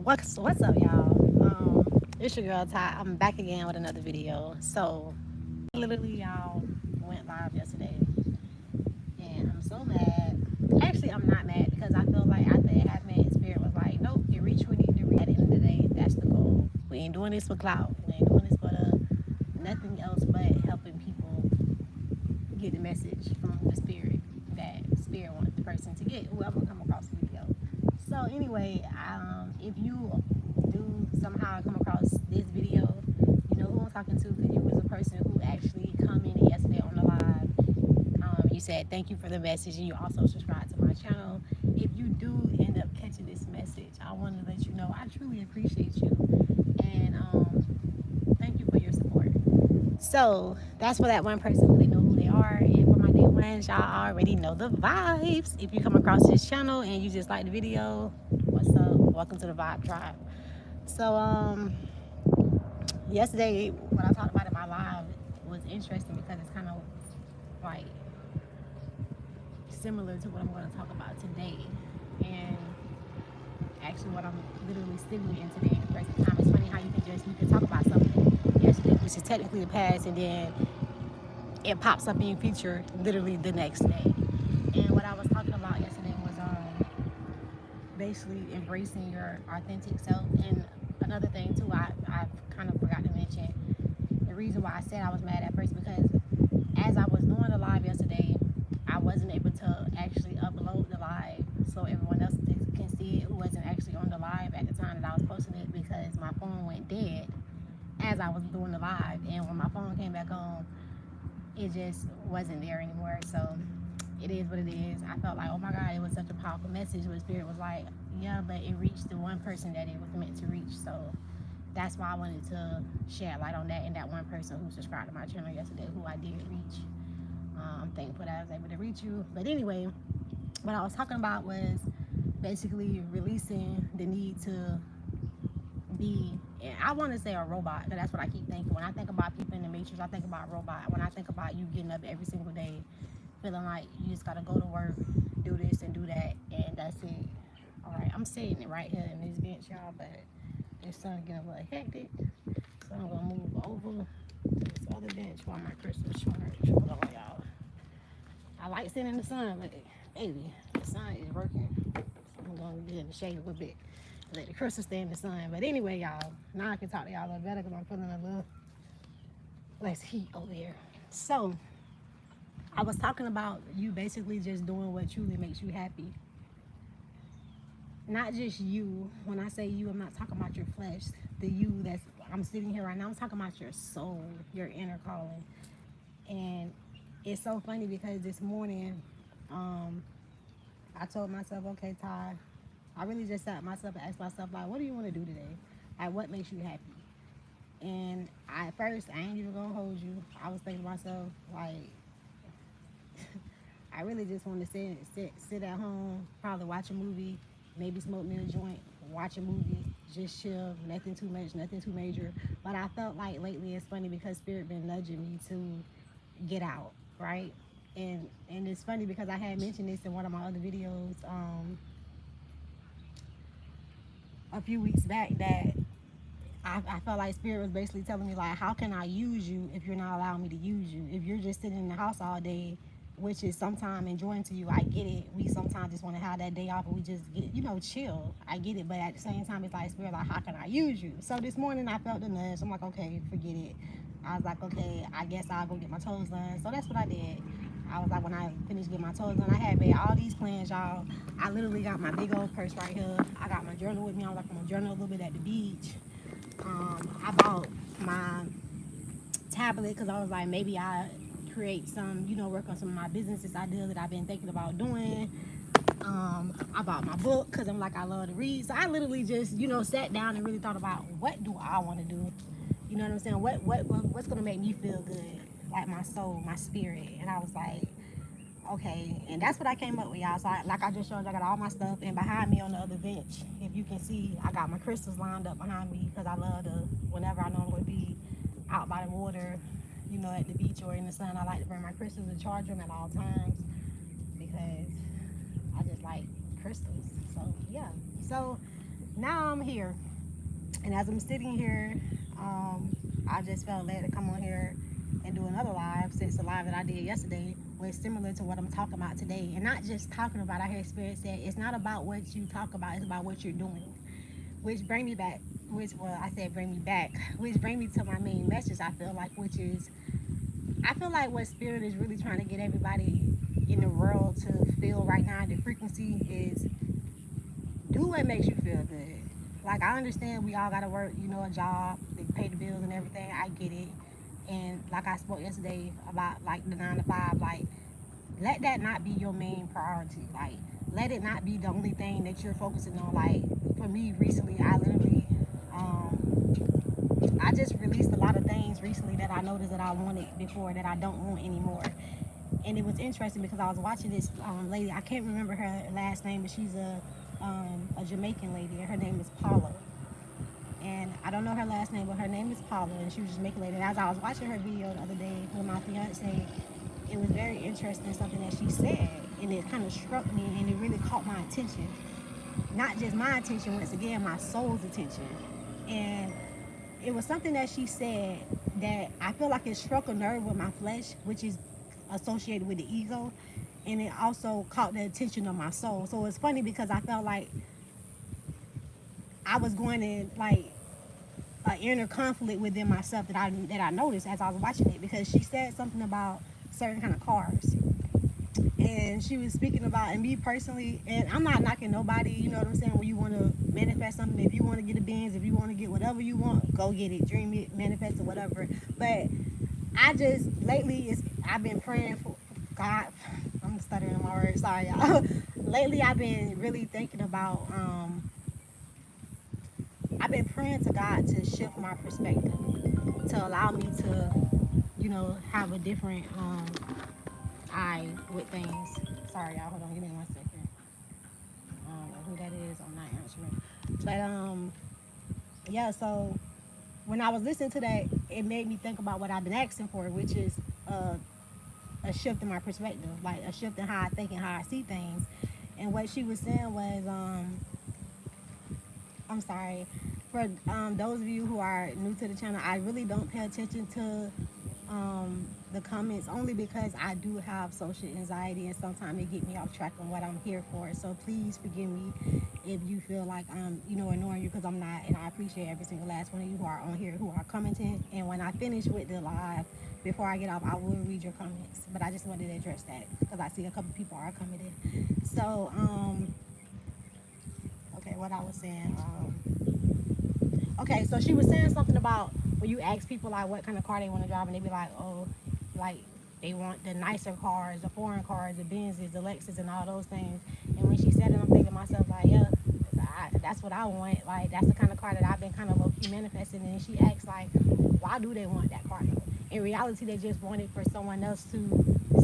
What's up, y'all? It's your girl Ty. I'm back again with another video. So, literally, y'all went live yesterday, and I'm so mad. Actually, I'm not mad because I feel like after it happened, Spirit was like, "Nope, it reached what it need to reach." At the end of the day, that's the goal. We ain't doing this for clout. We ain't doing this for nothing else but helping people get the message from the Spirit that Spirit wants the person to get. Whoever come across the video. So anyway, if you do somehow come across this video, you know who I'm talking to because you was a person who actually commented yesterday on the live. You said thank you for the message and you also subscribed to my channel. If you do end up catching this message, I want to let you know I truly appreciate you and thank you for your support. So that's for that one person who they know who they are. And for my day ones, y'all already know the vibes. If you come across this channel and you just like the video, what's up? Welcome to the Vibe Tribe. So yesterday what I talked about in my live was interesting because it's kind of like similar to what I'm going to talk about today. And actually what I'm literally sitting in today in the present time. It's funny how you can talk about something yesterday, which is technically the past, and then it pops up in your future literally the next day. And what I was talking about yesterday was basically embracing your authentic self. And another thing too, I kind of forgot to mention the reason why I said I was mad at first because as I was doing the live yesterday, I wasn't able to actually upload the live so everyone else can see it who wasn't actually on the live at the time that I was posting it because my phone went dead as I was doing the live, and when my phone came back on, it just wasn't there anymore. So it is what it is. I felt like, oh my God, it was such a powerful message. But Spirit was like, yeah, but it reached the one person that it was meant to reach. So that's why I wanted to share light on that and that one person who subscribed to my channel yesterday who I did reach. I'm thankful that I was able to reach you. But anyway, what I was talking about was basically releasing the need to be, and I want to say a robot, because that's what I keep thinking. When I think about people in the Matrix, I think about a robot. When I think about you getting up every single day, feeling like you just got to go to work, do this and do that, and that's it. All right, I'm sitting right here in this bench, y'all, but it's starting to get a little hectic. So I'm going to move over to this other bench while my crystal charge. Hold on, y'all. I like sitting in the sun, but baby, the sun is working. So I'm going to be in the shade a little bit. Let the crystal stay in the sun. But anyway, y'all, now I can talk to y'all a little better because I'm feeling a little less heat over here. So I was talking about you basically just doing what truly makes you happy. Not just you. When I say you, I'm not talking about your flesh. The you that's I'm sitting here right now, I'm talking about your soul, your inner calling. And it's so funny because this morning, um, I told myself, okay, Ty, I really just sat myself and asked myself, like, what do you want to do today? Like, what makes you happy? And at first, I ain't even gonna hold you. I was thinking to myself, like, I really just want to sit at home, probably watch a movie, maybe smoke me a joint, watch a movie, just chill, nothing too much, nothing too major. But I felt like lately it's funny because Spirit been nudging me to get out, right? And it's funny because I had mentioned this in one of my other videos a few weeks back that I felt like Spirit was basically telling me, like, how can I use you if you're not allowing me to use you? If you're just sitting in the house all day, which is sometimes enjoying to you, I get it. We sometimes just want to have that day off and we just get, chill. I get it. But at the same time, it's like, Spirit, like, how can I use you? So this morning I felt the nudge. I'm like, okay, forget it. I was like, okay, I guess I'll go get my toes done. So that's what I did. I was like, when I finished getting my toes done, I had made all these plans, y'all. I literally got my big old purse right here. I got my journal with me. I was like, I'm gonna journal a little bit at the beach. I bought my tablet because I was like, maybe I create some, work on some of my businesses ideas that I've been thinking about doing. I bought my book because I'm like, I love to read. So I literally just, sat down and really thought about what do I want to do? You know what I'm saying? What's gonna make me feel good? Like my soul, my spirit. And I was like, okay, and that's what I came up with, y'all. So like I just showed you, I got all my stuff, and behind me on the other bench, if you can see, I got my crystals lined up behind me because I love to, whenever I know I'm going to be out by the water, at the beach or in the sun, I like to bring my crystals and charge them at all times because I just like crystals. So, yeah. So, now I'm here. And as I'm sitting here, I just felt led to come on here and do another live, since the live that I did yesterday was similar to what I'm talking about today. And not just talking about, I hear Spirit said, it's not about what you talk about, it's about what you're doing. Which bring me back, I said bring me back, which bring me to my main message, I feel like, which is, I feel like what Spirit is really trying to get everybody in the world to feel right now, the frequency is, do what makes you feel good. Like, I understand we all gotta work, a job, they pay the bills and everything. I get it. And like I spoke yesterday about like the 9 to 5, like, let that not be your main priority. Like, let it not be the only thing that you're focusing on. Like, for me recently, I just released a lot of things recently that I noticed that I wanted before that I don't want anymore. And it was interesting because I was watching this lady. I can't remember her last name, but she's a Jamaican lady, and her name is Paula. And I don't know her last name, but her name is Paula, and she was a Jamaican lady. And as I was watching her video the other day with my fiance, it was very interesting, something that she said, and it kind of struck me, and it really caught my attention. Not just my attention, once again, my soul's attention. And it was something that she said that I feel like it struck a nerve with my flesh, which is associated with the ego, and it also caught the attention of my soul. So it's funny because I felt like I was going in like an inner conflict within myself that I noticed as I was watching it, because she said something about certain kind of cars, and she was speaking about, and me personally, and I'm not knocking nobody, you know what I'm saying, when you want to manifest something, if you want to get a Benz, if you want to get whatever you want, go get it, dream it, manifest it, whatever. But I just, lately, I've been praying for God. I'm stuttering on my words, sorry y'all. Lately I've been really thinking about, I've been praying to God to shift my perspective, to allow me to, have a different eye with things. Sorry y'all, hold on, give me 1 second. I don't know who that is, I'm not answering. But yeah, so when I was listening to that, it made me think about what I've been asking for, which is a shift in my perspective, like a shift in how I think and how I see things. And what she was saying was, I'm sorry, for those of you who are new to the channel, I really don't pay attention to the comments, only because I do have social anxiety, and sometimes it get me off track on what I'm here for. So please forgive me if you feel like I'm, annoying you, because I'm not. And I appreciate every single last one of you who are on here, who are commenting. And when I finish with the live, before I get off, I will read your comments. But I just wanted to address that because I see a couple people are commenting. So, okay, what I was saying. Okay, so she was saying something about when you ask people like what kind of car they want to drive, and they be like, oh, like they want the nicer cars, the foreign cars, the Benzes, the Lexus, and all those things. And when she said it, I'm thinking to myself like, yeah, that's what I want. Like, that's the kind of car that I've been kind of low-key manifesting. And she asked like, why do they want that car though? In reality, they just want it for someone else to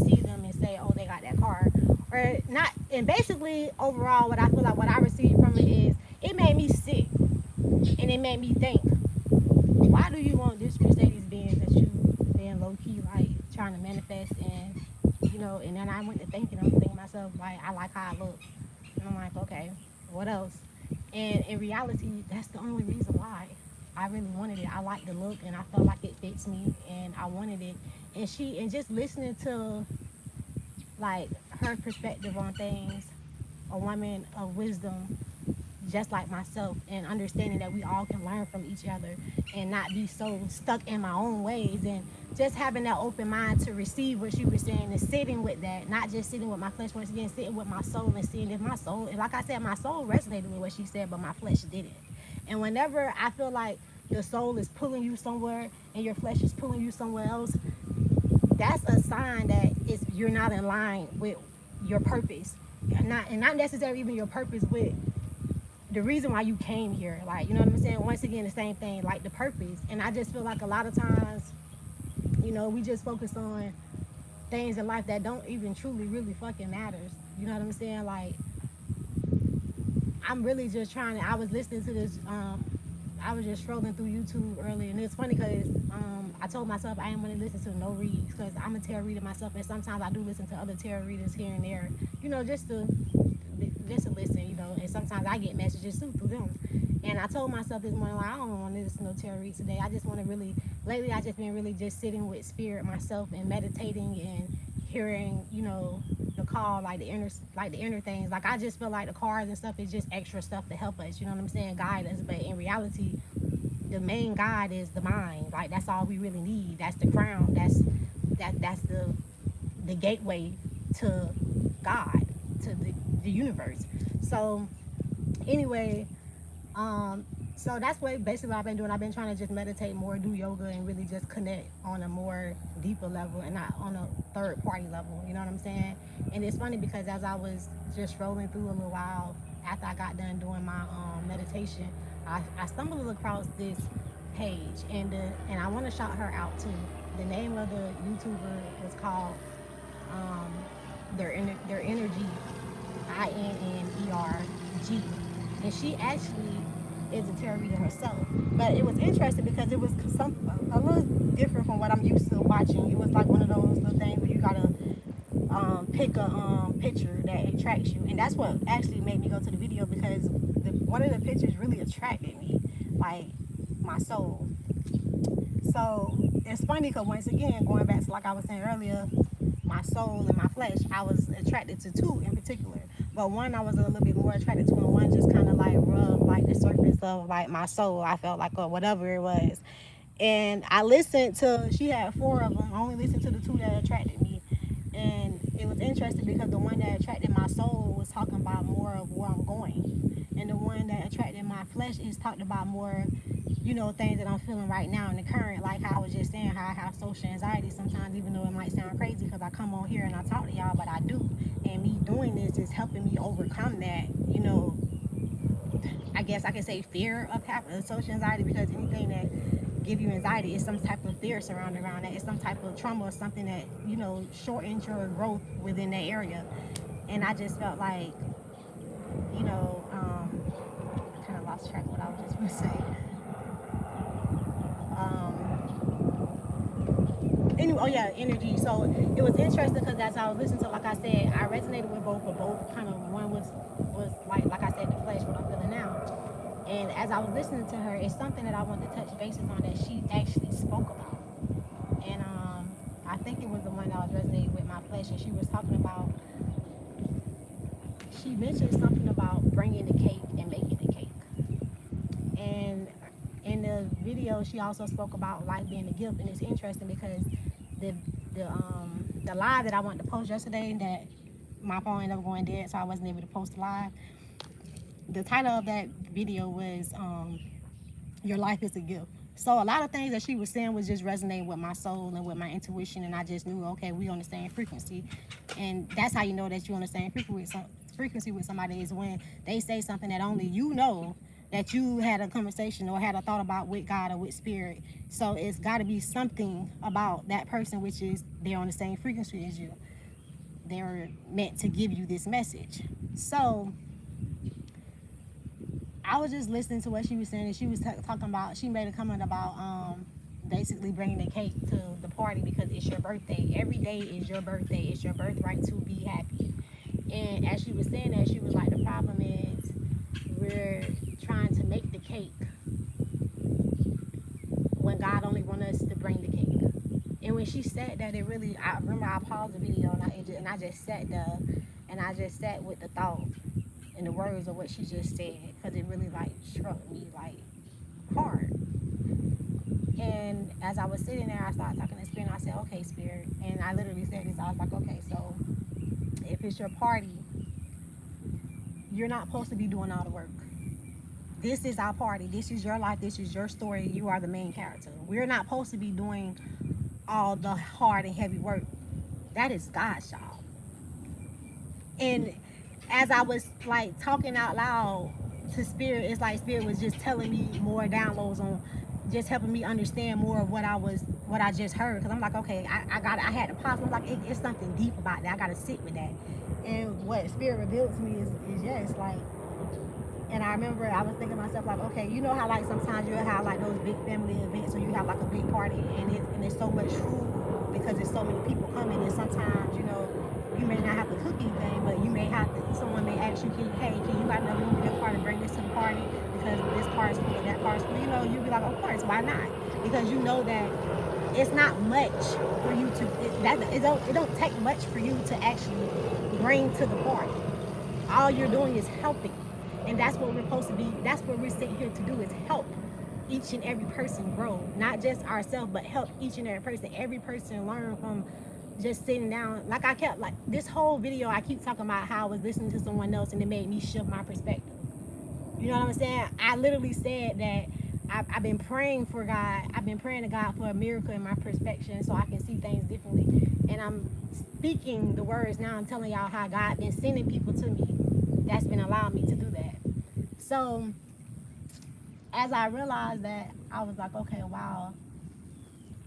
see them and say, oh, they got that car, or not. And basically, overall, what I feel like what I received from it is, it made me sick, and it made me think, why do you want this Mercedes Benz that you been low key like trying to manifest? And and then I went to thinking, I'm thinking to myself, like, I like how I look, and I'm like, okay, what else? And in reality, that's the only reason why I really wanted it. I like the look, and I felt like it fits me, and I wanted it. And just listening to like her perspective on things, a woman of wisdom, just like myself, and understanding that we all can learn from each other and not be so stuck in my own ways, and just having that open mind to receive what she was saying and sitting with that, not just sitting with my flesh, once again, sitting with my soul and seeing if my soul, and like I said, my soul resonated with what she said, but my flesh didn't. And whenever I feel like the soul is pulling you somewhere and your flesh is pulling you somewhere else, that's a sign that you're not in line with your purpose, and not necessarily even your purpose with the reason why you came here. Like, you know what I'm saying? Once again, the same thing, like the purpose. And I just feel like a lot of times, we just focus on things in life that don't even truly, really fucking matters. You know what I'm saying? Like, I'm really just trying to, I was listening to this, I was just scrolling through YouTube earlier, and it's funny because I told myself I ain't going to listen to no reads, because I'm a tarot reader myself, and sometimes I do listen to other tarot readers here and there, just to listen, and sometimes I get messages too through them. And I told myself this morning, like, I don't want to listen to no tarot reads today. I just want to really, lately I just been really just sitting with spirit myself and meditating and hearing, you know, the call, like the inner things. Like I just feel like the cards and stuff is just extra stuff to help us, you know what I'm saying, guide us. But in reality, the main guide is the mind. Like that's all we really need. That's the crown. That's the gateway to God, to the universe. So anyway, so that's what basically what I've been doing. I've been trying to just meditate more, do yoga, and really just connect on a more deeper level and not on a third party level. You know what I'm saying? And it's funny because as I was just rolling through a little while after I got done doing my meditation, I stumbled across this page, and I want to shout her out too. The name of the YouTuber was called their energy, INNERG, and she actually is a tarot reader herself. But it was interesting because it was a little different from what I'm used to watching. It was like one of those little things where you gotta pick a picture that attracts you, and that's what actually made me go to the video because one of the pictures really attracted me, like my soul. So it's funny because once again, going back to like I was saying earlier, my soul and my flesh, I was attracted to two in particular. But one I was a little bit more attracted to, and one just kind of like rubbed like the surface of like my soul. I felt like, or whatever it was. And I listened to, she had four of them. I only listened to the two that attracted me. And it was interesting because the one that attracted my soul was talking about more of where I'm going. And the one that attracted my flesh is talking about more, you know, things that I'm feeling right now in the current, like how I was just saying, how I have social anxiety sometimes, even though it might sound crazy because I come on here and I talk to y'all, but I do. And me doing this is helping me overcome that, you know, I guess I can say fear of having social anxiety, because anything that give you anxiety is some type of fear surrounding around that. It's some type of trauma or something that, you know, shortens your growth within that area. And I just felt like, you know, I kind of lost track of what I was just going to say. Anyway, oh yeah, energy. So it was interesting because as I was listening to, like I said, I resonated with both, but both kind of, one was like I said, the flesh, what I'm feeling now. And as I was listening to her, it's something that I wanted to touch bases on that she actually spoke about. And I think it was the one that was resonating with my flesh, and she was talking about, she mentioned something about bringing the cake and making the cake. And in the video, she also spoke about life being a gift, and it's interesting because the live that I wanted to post yesterday, that my phone ended up going dead, so I wasn't able to post live. The title of that video was "Your Life is a Gift." So a lot of things that she was saying was just resonating with my soul and with my intuition, and I just knew, okay, we on the same frequency. And that's how you know that you're on the same frequency with somebody, is when they say something that only you know, that you had a conversation or had a thought about with God or with spirit. So it's got to be something about that person, which is they're on the same frequency as you. They're meant to give you this message. So I was just listening to what she was saying, and she was talking about, she made a comment about basically bringing the cake to the party because it's your birthday. Every day is your birthday. It's your birthright to be happy. And as she was saying that, she was like, the problem is we're trying to make the cake when God only wants us to bring the cake. And when she said that, it really, I remember I paused the video and I just sat there, and I just sat with the thought and the words of what she just said, because it really like struck me like hard. And as I was sitting there, I started talking to Spirit, and I said, okay, Spirit, and I literally said this, I was like, okay, so if it's your party, you're not supposed to be doing all the work. This is our party. This is your life. This is your story. You are the main character. We're not supposed to be doing all the hard and heavy work. That is God's job. And as I was like talking out loud to Spirit, it's like Spirit was just telling me more downloads on, just helping me understand more of what I just heard. Because I'm like, okay, I had to pause. I'm like, it's something deep about that. I got to sit with that. And what Spirit revealed to me is yes, like, and I remember I was thinking to myself, like, okay, you know how like sometimes you'll have like those big family events, or you have like a big party, and it's so much food because there's so many people coming, and sometimes, you know, you may not have to cook anything, but you may have to, someone may ask you, hey, can you got enough room in your car to bring this to the party? because this car is cool or that car is cool, you know, you'd be like, of course, why not? Because you know that it's not much for you to it don't take much for you to actually bring to the party. All you're doing is helping, and that's what we're supposed to be. That's what we're sitting here to do, is help each and every person grow, not just ourselves, but help each and every person learn from just sitting down. Like I kept, like, this whole video I keep talking about how I was listening to someone else and it made me shift my perspective. You know what I'm saying? I literally said that I've been praying for God. I've been praying to God for a miracle in my perspective so I can see things differently. And I'm speaking the words now and telling y'all how God been sending people to me that's been allowing me to do that. So as I realized that, I was like, okay, wow.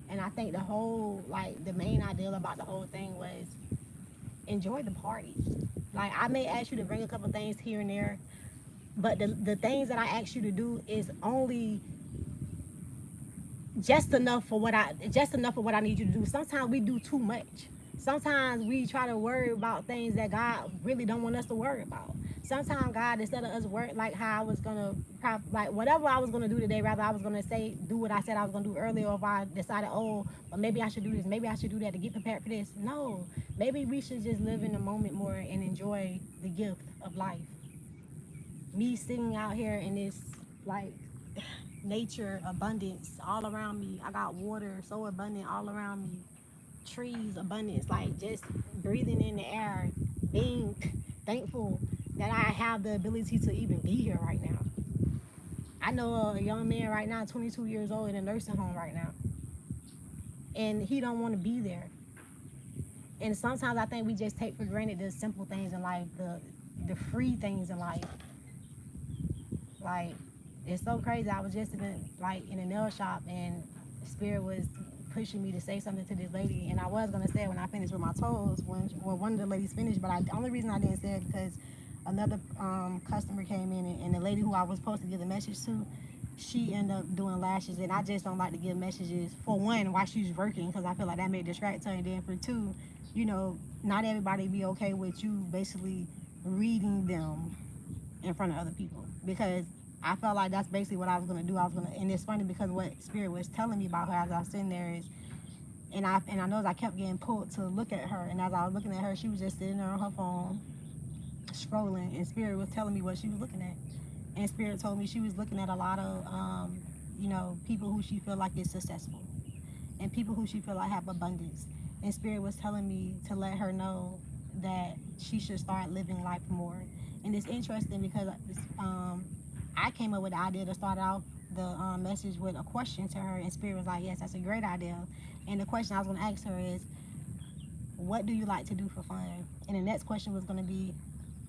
And I think the whole, like, the main ideal about the whole thing was enjoy the party. Like, I may ask you to bring a couple things here and there, but the things that I ask you to do is only just enough for what I need you to do. Sometimes we do too much. Sometimes we try to worry about things that God really don't want us to worry about. Sometimes God, instead of us worry, like how I was gonna, like whatever I was gonna do today, rather I was gonna say, do what I said I was gonna do earlier, or if I decided, oh, but maybe I should do this, maybe I should do that to get prepared for this. No, maybe we should just live in the moment more and enjoy the gift of life. Me sitting out here in this, like, nature abundance all around me. I got water so abundant all around me, trees abundance, like just breathing in the air, being thankful that I have the ability to even be here right now. I know a young man right now, 22 years old, in a nursing home right now, and he don't want to be there. And sometimes I think we just take for granted the simple things in life, the free things in life. Like, it's so crazy. I was just in a nail shop, and Spirit was pushing me to say something to this lady, and I was gonna say it when I finished with my toes, when one of the ladies finished, but the only reason I didn't say it because another customer came in, and the lady who I was supposed to give the message to, she ended up doing lashes, and I just don't like to give messages, for one, while she's working, because I feel like that may distract her, and then for two, you know, not everybody be okay with you basically reading them in front of other people, because I felt like that's basically what I was gonna do. And it's funny because what Spirit was telling me about her as I was sitting there is, and I know I kept getting pulled to look at her, and as I was looking at her, she was just sitting there on her phone, scrolling, and Spirit was telling me what she was looking at, and Spirit told me she was looking at a lot of, you know, people who she feel like is successful, and people who she feel like have abundance, and Spirit was telling me to let her know that she should start living life more. And it's interesting because I came up with the idea to start off the message with a question to her, and Spirit was like, yes, that's a great idea. And the question I was going to ask her is, what do you like to do for fun? And the next question was going to be,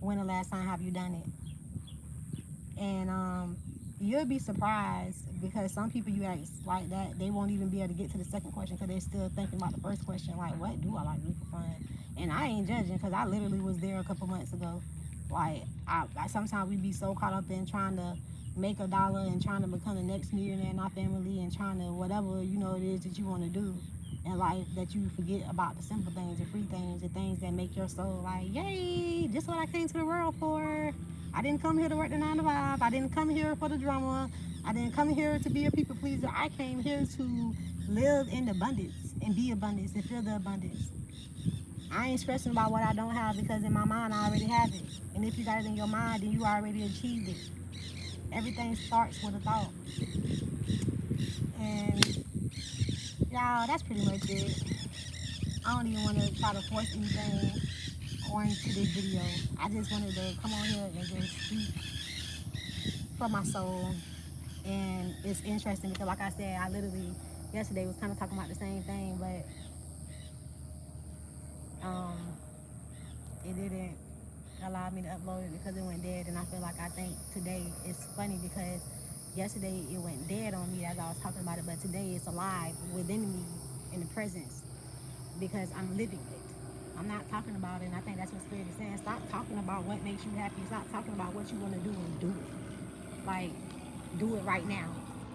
when the last time have you done it? And you'll be surprised, because some people you ask like that, they won't even be able to get to the second question because they're still thinking about the first question, like, what do I like to do for fun? And I ain't judging, because I literally was there a couple months ago. Like, I sometimes we be so caught up in trying to make $1 and trying to become the next millionaire in our family, and trying to whatever, you know, it is that you want to do in life, that you forget about the simple things, the free things, the things that make your soul like, yay, this is what I came to the world for. I didn't come here to work the 9 to 5. I didn't come here for the drama. I didn't come here to be a people pleaser. I came here to live in abundance and be abundance and feel the abundance. I ain't stressing about what I don't have, because in my mind I already have it. And if you got it in your mind, then you already achieved it. Everything starts with a thought. And y'all, that's pretty much it. I don't even want to try to force anything onto this video. I just wanted to come on here and just speak for my soul. And it's interesting because, like I said, I literally yesterday was kind of talking about the same thing, but it didn't allow me to upload it because it went dead. And I feel like, I think today it's funny because yesterday it went dead on me as I was talking about it, but today it's alive within me in the presence, because I'm living it. I'm not talking about it, and I think that's what Spirit is saying. Stop talking about what makes you happy. Stop talking about what you want to do, and do it. Like, do it right now.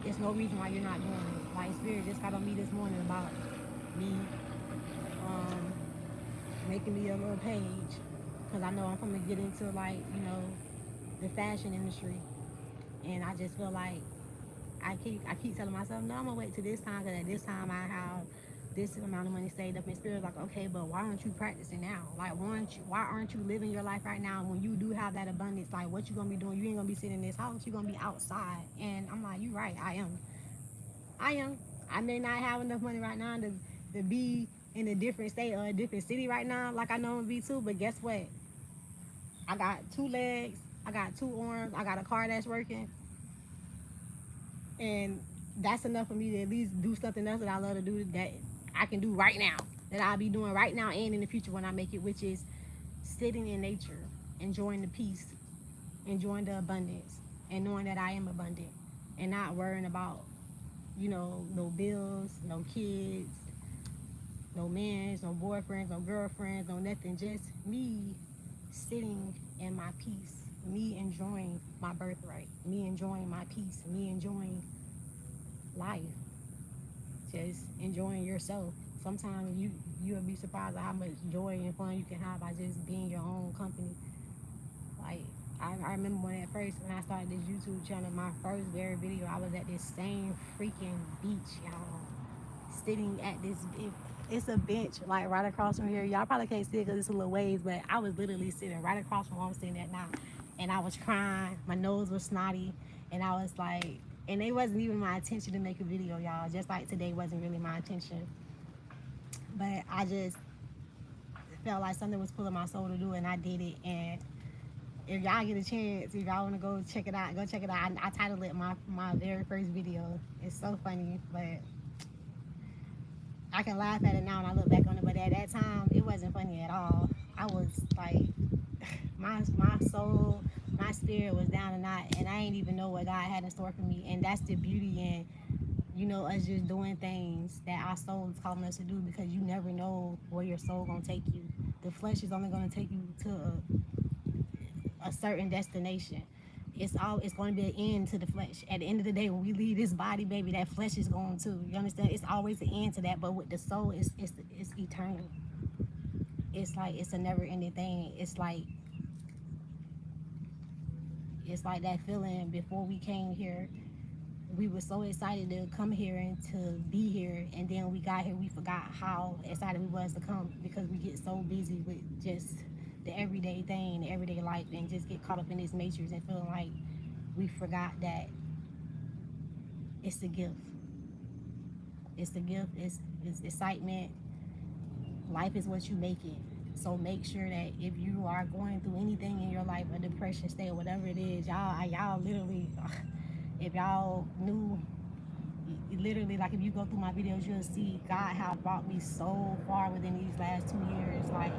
There's no reason why you're not doing it. Like, Spirit just got on me this morning about me making me a little page, because I know I'm going to get into, like, you know, the fashion industry. And I just feel like I keep telling myself, no, I'm gonna wait till this time, because at this time I have this amount of money saved up. And Spirit's like, okay, but why aren't you practicing now? Like, why aren't you living your life right now? When you do have that abundance, like, what you gonna be doing? You ain't gonna be sitting in this house. You're gonna be outside. And I'm like, you right. I am. I may not have enough money right now to be in a different state or a different city right now, like I know I'm gonna be too. But guess what? I got two legs. I got two arms. I got a car that's working. And that's enough for me to at least do something else that I love to do, that I can do right now, that I'll be doing right now and in the future when I make it, which is sitting in nature, enjoying the peace, enjoying the abundance, and knowing that I am abundant, and not worrying about, no bills, no kids, no mans, no boyfriends, no girlfriends, no nothing. Just me sitting in my peace, me enjoying my birthright, me enjoying my peace, me enjoying life, just enjoying yourself. Sometimes you'll be surprised at how much joy and fun you can have by just being your own company. Like, I remember when I started this YouTube channel, my first very video, I was at this same freaking beach, y'all, sitting at this. It's a bench like right across from here. Y'all probably can't see it because it's a little ways, but I was literally sitting right across from where I'm sitting at now, and I was crying. My nose was snotty, and I was like, and it wasn't even my intention to make a video, y'all. Just like today wasn't really my intention, but I just felt like something was pulling my soul to do, and I did it. And if y'all get a chance, if y'all want to go check it out, go check it out. I titled it my very first video. It's so funny, but I can laugh at it now and I look back on it. But at that time, it wasn't funny at all. I was like, my soul, my spirit was down and out, and I ain't even know what God had in store for me. And that's the beauty in, us just doing things that our soul is calling us to do, because you never know where your soul gonna take you. The flesh is only gonna take you to a certain destination. It's going to be an end to the flesh. At the end of the day, when we leave this body, baby, that flesh is going too. You understand? It's always an end to that. But with the soul, it's eternal. It's like it's a never-ending thing. It's like that feeling before we came here. We were so excited to come here and to be here, and then we got here, we forgot how excited we was to come, because we get so busy with just the everyday thing, the everyday life, and just get caught up in this matrix and feeling like we forgot that it's a gift. It's a gift. It's excitement. Life is what you make it. So make sure that if you are going through anything in your life, a depression state, or whatever it is, y'all literally, if y'all knew, literally, like, if you go through my videos, you'll see God have brought me so far within these last 2 years, like,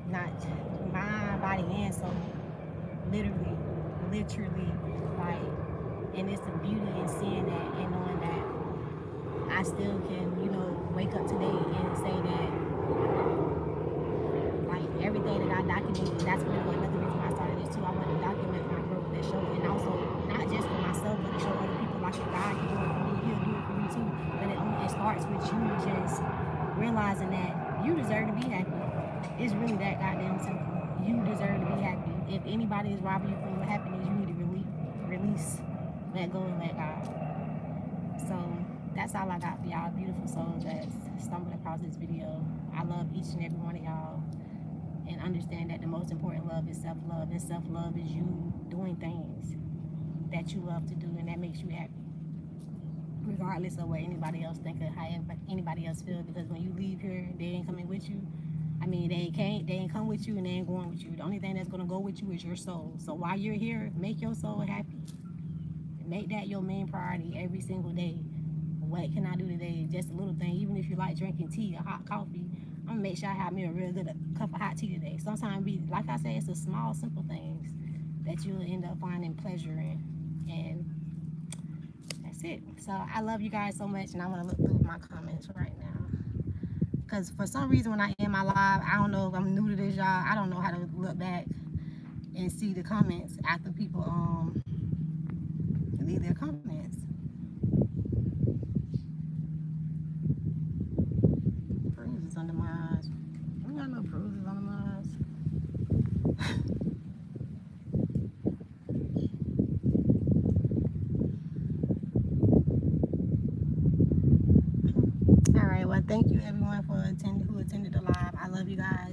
not mind, body, and soul, literally, like, and it's the beauty in seeing that and knowing that I still can, wake up today and say that, like, everything that I documented, that's another reason why I started this too. I want to document my growth, that show, and also not just for myself, but to show other people, like, if God can do it for me, He'll do it for you too. But it starts with you just realizing that you deserve to be happy. It's really that goddamn simple. You deserve to be happy. If anybody is robbing you from your happiness, you need to release, let go, and let God. So that's all I got for y'all beautiful souls that stumbled across this video. I love each and every one of y'all, and understand that the most important love is self-love, and self-love is you doing things that you love to do and that makes you happy, regardless of what anybody else think or how anybody else feel. Because when you leave here, they ain't coming with you. I mean, they ain't come with you, and they ain't going with you. The only thing that's gonna go with you is your soul. So while you're here, make your soul happy. Make that your main priority every single day. What can I do today? Just a little thing. Even if you like drinking tea or hot coffee, I'm gonna make sure I have me a real good cup of hot tea today. Sometimes, like I said, it's the small, simple things that you'll end up finding pleasure in. And that's it. So I love you guys so much, and I'm gonna look through my comments right now. Because for some reason, when I end my live, I don't know if I'm new to this, y'all. I don't know how to look back and see the comments after people leave their comments. Bruises under my eyes. I don't got no bruises under my eyes. All right. Well, thank you everyone for who attended the live. I love you guys.